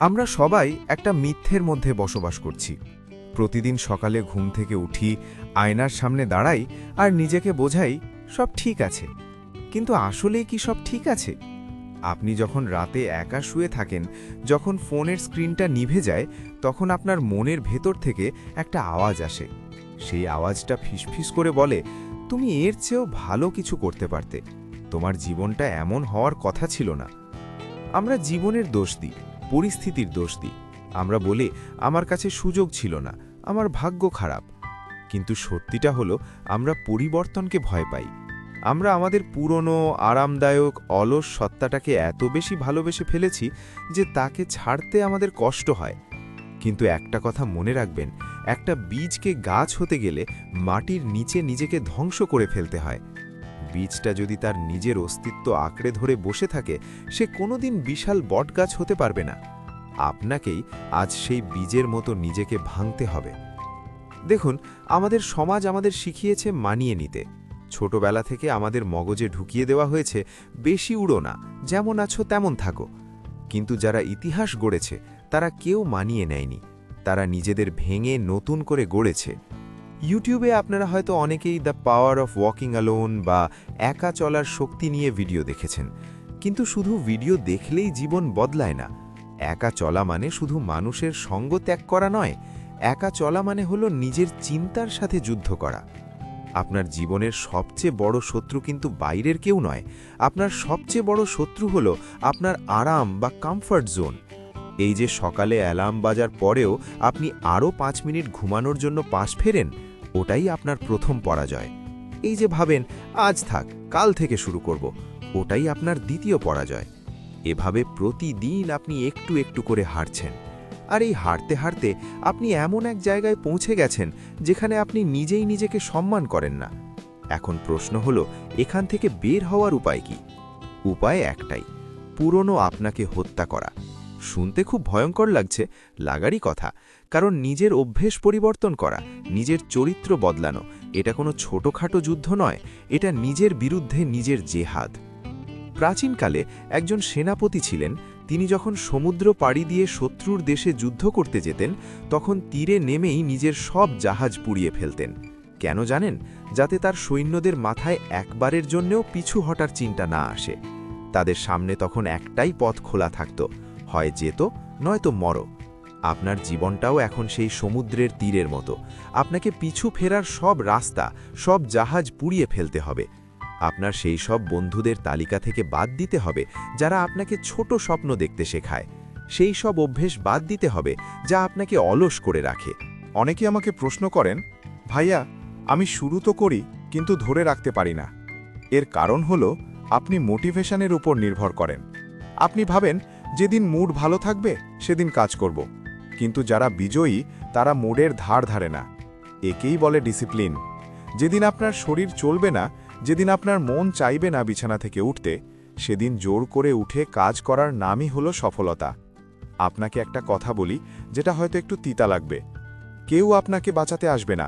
আমরা সবাই একটা মিথ্যের মধ্যে বসবাস করছি। প্রতিদিন সকালে ঘুম থেকে উঠি, আয়নার সামনে দাঁড়াই আর নিজেকে বোঝাই সব ঠিক আছে। কিন্তু আসলেই কি সব ঠিক আছে? আপনি যখন রাতে একা শুয়ে থাকেন, যখন ফোনের স্ক্রিনটা নিভে যায়, তখন আপনার মনের ভেতর থেকে একটা আওয়াজ আসে। সেই আওয়াজটা ফিসফিস করে বলে, তুমি এর চেয়েও ভালো কিছু করতে পারতে, তোমার জীবনটা এমন হওয়ার কথা ছিল না। আমরা জীবনের দোষ দিই, পরিস্থিতির দোষ দিই। আমরা বলি আমার কাছে সুযোগ ছিল না, আমার ভাগ্য খারাপ। কিন্তু সত্যিটা হলো, আমরা পরিবর্তনকে ভয় পাই। আমরা আমাদের পুরনো আরামদায়ক অলস সত্তাটাকে এত বেশি ভালোবেসে ফেলেছি যে তাকে ছাড়তে আমাদের কষ্ট হয়। কিন্তু একটা কথা মনে রাখবেন, একটা বীজকে গাছ হতে গেলে মাটির নিচে নিজেকে ধ্বংস করে ফেলতে হয়। বীজটা যদি তার নিজের অস্তিত্ব আঁকড়ে ধরে বসে থাকে, সে কোনোদিন বিশাল বটগাছ হতে পারবে না। আপনাকেই আজ সেই বীজের মতো নিজেকে ভাঙতে হবে। দেখুন, আমাদের সমাজ আমাদের শিখিয়েছে মানিয়ে নিতে। ছোটবেলা থেকে আমাদের মগজে ঢুকিয়ে দেওয়া হয়েছে, বেশি উড়ো না, যেমন আছো তেমন থাকো। কিন্তু যারা ইতিহাস গড়েছে তারা কেউ মানিয়ে নেয়নি, তারা নিজেদের ভেঙে নতুন করে গড়েছে। ইউটিউবে আপনারা হয়তো অনেকেই the power of walking alone বা একা চলার শক্তি নিয়ে ভিডিও দেখেছেন। কিন্তু শুধু ভিডিও দেখলেই জীবন বদলায় না। একা চলা মানে শুধু মানুষের সঙ্গ ত্যাগ করা নয়, একা চলা মানে হলো নিজের চিন্তার সাথে যুদ্ধ করা। আপনার জীবনের সবচেয়ে বড় শত্রু কিন্তু বাইরের কেউ নয়, আপনার সবচেয়ে বড় শত্রু হলো আপনার আরাম বা কমফর্ট জোন। এই যে সকালে অ্যালার্ম বাজার পরেও আপনি আরও 5 মিনিট ঘুমানোর জন্য পাশ ফেরেন, ওটাই আপনার প্রথম পরাজয়। এই যে ভাবেন আজ থাক, কাল থেকে শুরু করব, ওটাই আপনার দ্বিতীয় পরাজয়। এভাবে প্রতিদিন আপনি একটু একটু করে হারছেন। আর এই হারতে হারতে আপনি এমন এক জায়গায় পৌঁছে গেছেন যেখানে আপনি নিজেই নিজেকে সম্মান করেন না। এখন প্রশ্ন হলো, এখান থেকে বের হওয়ার উপায় কি? উপায় একটাই, পুরনো আপনাকে হত্যা করা। শুনতে খুব ভয়ঙ্কর লাগছে, লাগারই কথা, কারণ নিজের অভ্যেস পরিবর্তন করা, নিজের চরিত্র বদলানো, এটা কোনো ছোটখাটো যুদ্ধ নয়, এটা নিজের বিরুদ্ধে নিজের জেহাদ। প্রাচীনকালে একজন সেনাপতি ছিলেন। তিনি যখন সমুদ্র পাড়ি দিয়ে শত্রুর দেশে যুদ্ধ করতে যেতেন, তখন তীরে নেমেই নিজের সব জাহাজ পুড়িয়ে ফেলতেন। কেন জানেন? যাতে তার সৈন্যদের মাথায় একবারের জন্যও পিছু হটার চিন্তা না আসে। তাদের সামনে তখন একটাই পথ খোলা থাকত, হয় যেত নয়তো মরো। আপনার জীবনটাও এখন সেই সমুদ্রের তীরের মতো। আপনাকে পিছু ফেরার সব রাস্তা, সব জাহাজ পুড়িয়ে ফেলতে হবে। আপনার সেই সব বন্ধুদের তালিকা থেকে বাদ দিতে হবে যারা আপনাকে ছোট স্বপ্ন দেখতে শেখায়। সেই সব অভ্যেস বাদ দিতে হবে যা আপনাকে অলস করে রাখে। অনেকে আমাকে প্রশ্ন করেন, ভাইয়া, আমি শুরু তো করি কিন্তু ধরে রাখতে পারি না। এর কারণ হলো, আপনি মোটিভেশনের উপর নির্ভর করেন। আপনি ভাবেন যেদিন মুড ভালো থাকবে সেদিন কাজ করব। কিন্তু যারা বিজয়ী তারা মুডের ধার ধারে না। একেই বলে ডিসিপ্লিন। যেদিন আপনার শরীর চলবে না, যেদিন আপনার মন চাইবে না বিছানা থেকে উঠতে, সেদিন জোর করে উঠে কাজ করার নামই হলো সফলতা। আপনাকে একটা কথা বলি, যেটা হয়তো একটু তিতা লাগবে। কেউ আপনাকে বাঁচাতে আসবে না।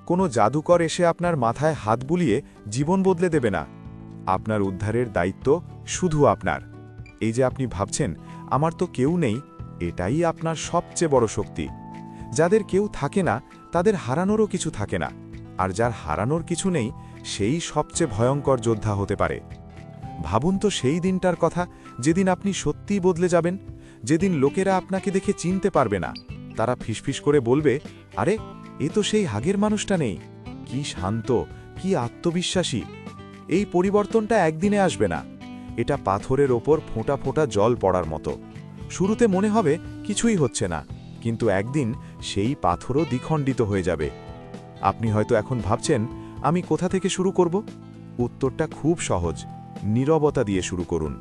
কোনো জাদুকর এসে আপনার মাথায় হাত বুলিয়ে জীবন বদলে দেবে না। আপনার উদ্ধারের দায়িত্ব শুধু আপনার। এই যে আপনি ভাবছেন আমার তো কেউ নেই, এটাই আপনার সবচেয়ে বড় শক্তি। যাদের কেউ থাকে না তাদের হারানোরও কিছু থাকে না, আর যার হারানোর কিছু নেই সেই সবচেয়ে ভয়ঙ্কর যোদ্ধা হতে পারে। ভাবুন তো সেই দিনটার কথা, যেদিন আপনি সত্যিই বদলে যাবেন, যেদিন লোকেরা আপনাকে দেখে চিনতে পারবে না। তারা ফিসফিস করে বলবে, আরে এ তো সেই আগের মানুষটা নেই, কি শান্ত, কি আত্মবিশ্বাসী। এই পরিবর্তনটা একদিনে আসবে না। এটা পাথরের ওপর ফোঁটা ফোঁটা জল পড়ার মতো। শুরুতে মনে হবে কিছুই হচ্ছে না, কিন্তু একদিন সেই পাথরও দ্বিখণ্ডিত হয়ে যাবে। আপনি হয়তো এখন ভাবছেন, আমি কোথা থেকে শুরু করব? উত্তরটা খুব সহজ, নীরবতা দিয়ে শুরু করুন।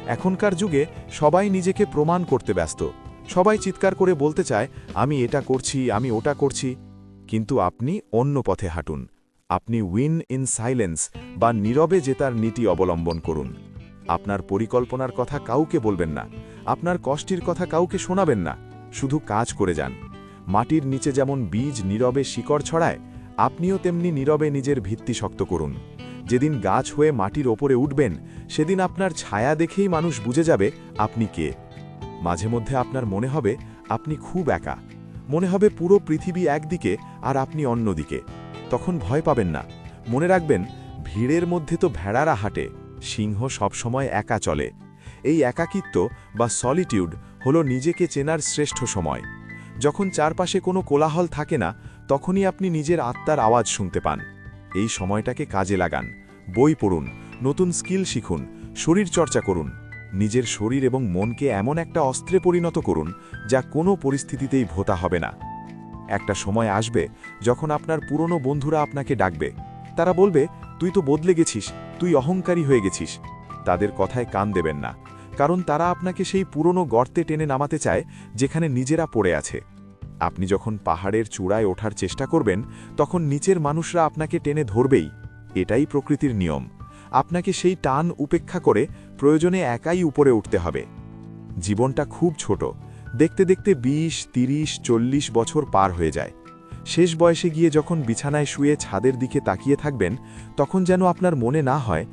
এখনকার যুগে সবাই নিজেকে প্রমাণ করতে ব্যস্ত। সবাই চিৎকার করে বলতে চায়, আমি এটা করছি, আমি ওটা করছি। কিন্তু আপনি অন্য পথে হাঁটুন। আপনি উইন ইন সাইলেন্স বা নীরবে জেতার নীতি অবলম্বন করুন। আপনার পরিকল্পনার কথা কাউকে বলবেন না, আপনার কষ্টের কথা কাউকে শোনাবেন না, শুধু কাজ করে যান। মাটির নিচে যেমন বীজ নীরবে শিকড় ছড়ায়, আপনিও তেমনি নীরবে নিজের ভিত্তি শক্ত করুন। যেদিন গাছ হয়ে মাটির ওপরে উঠবেন, সেদিন আপনার ছায়া দেখেই মানুষ বুঝে যাবে আপনি কে। মাঝে মধ্যে আপনার মনে হবে আপনি খুব একা, মনে হবে পুরো পৃথিবী একদিকে আর আপনি অন্যদিকে। তখন ভয় পাবেন না, মনে রাখবেন ভিড়ের মধ্যে তো ভেড়ারা হাঁটে, সিংহ সবসময় একা চলে। এই একাকিত্ব বা সলিটিউড হলো নিজেকে চেনার শ্রেষ্ঠ সময়। যখন চারপাশে কোনো কোলাহল থাকে না, তখনই আপনি নিজের আত্মার আওয়াজ শুনতে পান। এই সময়টাকে কাজে লাগান, বই পড়ুন, নতুন স্কিল শিখুন, শরীর চর্চা করুন। নিজের শরীর এবং মনকে এমন একটা অস্ত্রে পরিণত করুন যা কোনো পরিস্থিতিতেই ভোতা হবে না। একটা সময় আসবে যখন আপনার পুরনো বন্ধুরা আপনাকে ডাকবে। তারা বলবে, তুই তো বদলে গেছিস, তুই অহংকারী হয়ে গেছিস। তাদের কথায় কান দেবেন না, কারণ তারা আপনাকে সেই পুরনো গর্তে টেনে নামাতে চায় যেখানে নিজেরা পড়ে আছে। আপনি যখন পাহাড়ের চূড়ায় ওঠার চেষ্টা করবেন, তখন নিচের মানুষরা আপনাকে টেনে ধরবেই। এটাই প্রকৃতির নিয়ম। আপনাকে সেই টান উপেক্ষা করে প্রয়োজনে একাই উপরে উঠতে হবে। জীবনটা খুব ছোট, দেখতে দেখতে 20, 30, 40 বছর পার হয়ে যায়। শেষ বয়সে গিয়ে যখন বিছানায় শুয়ে ছাদের দিকে তাকিয়ে থাকবেন, তখন যেন আপনার মনে না হয়,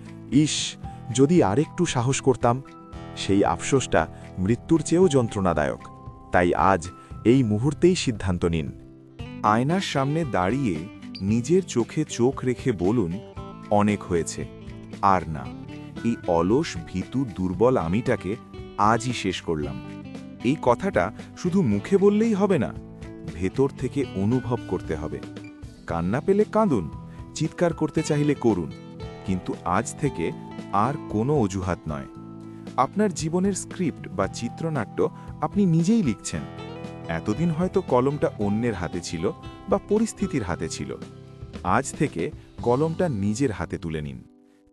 ইস, যদি আরেকটু সাহস করতাম। সেই আফসোসটা মৃত্যুর চেয়েও যন্ত্রণাদায়ক। তাই আজ এই মুহূর্তেই সিদ্ধান্ত নিন। আয়নার সামনে দাঁড়িয়ে নিজের চোখে চোখ রেখে বলুন, অনেক হয়েছে, আর না। এই অলস, ভীতু, দুর্বল আমিটাকে আজই শেষ করলাম। এই কথাটা শুধু মুখে বললেই হবে না, ভেতর থেকে অনুভব করতে হবে। কান্না পেলে কাঁদুন, চিৎকার করতে চাইলে করুন, কিন্তু আজ থেকে আর কোনো অজুহাত নয়। আপনার জীবনের স্ক্রিপ্ট বা চিত্রনাট্য আপনি নিজেই লিখছেন। এতদিন হয়তো কলমটা অন্যের হাতে ছিল বা পরিস্থিতির হাতে ছিল। আজ থেকে কলমটা নিজের হাতে তুলে নিন।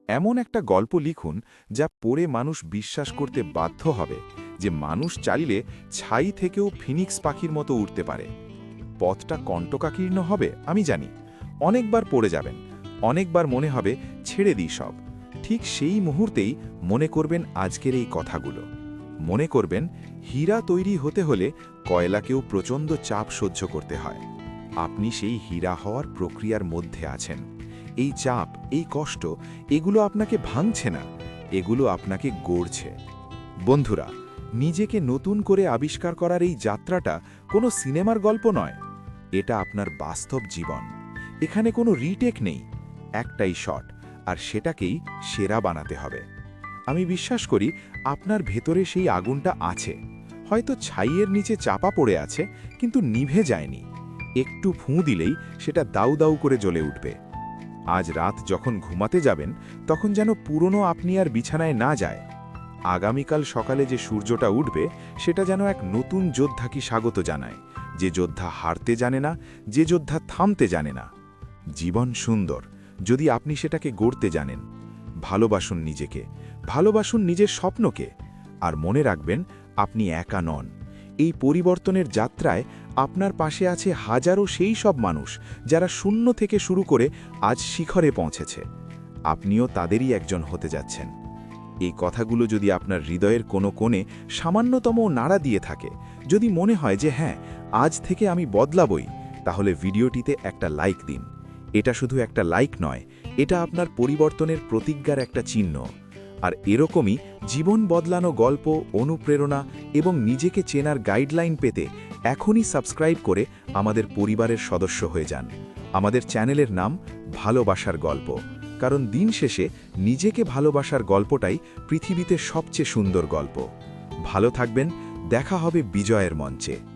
এমন একটা গল্প লিখুন যা পড়ে মানুষ বিশ্বাস করতে বাধ্য হবে যে মানুষ চাইলে ছাই থেকেও ফিনিক্স পাখির মতো উঠতে পারে। পথটা কণ্টকাকীর্ণ হবে, আমি জানি। অনেকবার পড়ে যাবেন, অনেকবার মনে হবে ছেড়ে দিই সব। ঠিক সেই মুহূর্তেই মনে করবেন আজকের এই কথাগুলো। মনে করবেন হীরা তৈরি হতে হলে কয়লাকেও প্রচণ্ড চাপ সহ্য করতে হয়। আপনি সেই হীরা হওয়ার প্রক্রিয়ার মধ্যে আছেন। এই চাপ, এই কষ্ট, এগুলো আপনাকে ভাঙছে না, এগুলো আপনাকে গড়ছে। বন্ধুরা, নিজেকে নতুন করে আবিষ্কার করার এই যাত্রাটা কোনো সিনেমার গল্প নয়, এটা আপনার বাস্তব জীবন। এখানে কোনো রিটেক নেই, একটাই শট, আর সেটাকেই সেরা বানাতে হবে। আমি বিশ্বাস করি আপনার ভেতরে সেই আগুনটা আছে। হয়তো ছাইয়ের নিচে চাপা পড়ে আছে, কিন্তু নিভে যায়নি। একটু ফুঁ দিলেই সেটা দাউ দাউ করে জ্বলে উঠবে। আজ রাত যখন ঘুমাতে যাবেন, তখন যেন পুরনো আপনি আর বিছানায় না যায়। আগামীকাল সকালে যে সূর্যটা উঠবে, সেটা যেন এক নতুন যোদ্ধাকে স্বাগত জানায়, যে যোদ্ধা হারতে জানে না, যে যোদ্ধা থামতে জানে না। জীবন সুন্দর যদি আপনি সেটাকে গড়তে জানেন। ভালোবাসুন নিজেকে, ভালোবাসুন নিজের স্বপ্নকে, আর মনে রাখবেন আপনি একা নন। এই পরিবর্তনের যাত্রায় আপনার পাশে আছে হাজারো সেই সব মানুষ যারা শূন্য থেকে শুরু করে আজ শিখরে পৌঁছেছে। আপনিও তাদেরই একজন হতে যাচ্ছেন। এই কথাগুলো যদি আপনার হৃদয়ের কোনো কোণে সামান্যতম নাড়া দিয়ে থাকে, যদি মনে হয় যে হ্যাঁ, আজ থেকে আমি বদলাবই, তাহলে ভিডিওটিতে একটা লাইক দিন। এটা শুধু একটা লাইক নয়, এটা আপনার পরিবর্তনের প্রতিজ্ঞার একটা চিহ্ন। আর এরকমই জীবন বদলানো গল্প, অনুপ্রেরণা এবং নিজেকে চেনার গাইডলাইন পেতে এখনই সাবস্ক্রাইব করে আমাদের পরিবারের সদস্য হয়ে যান। আমাদের চ্যানেলের নাম ভালোবাসার গল্প, কারণ দিন শেষে নিজেকে ভালোবাসার গল্পটাই পৃথিবীতে সবচেয়ে সুন্দর গল্প। ভালো থাকবেন, দেখা হবে বিজয়ের মঞ্চে।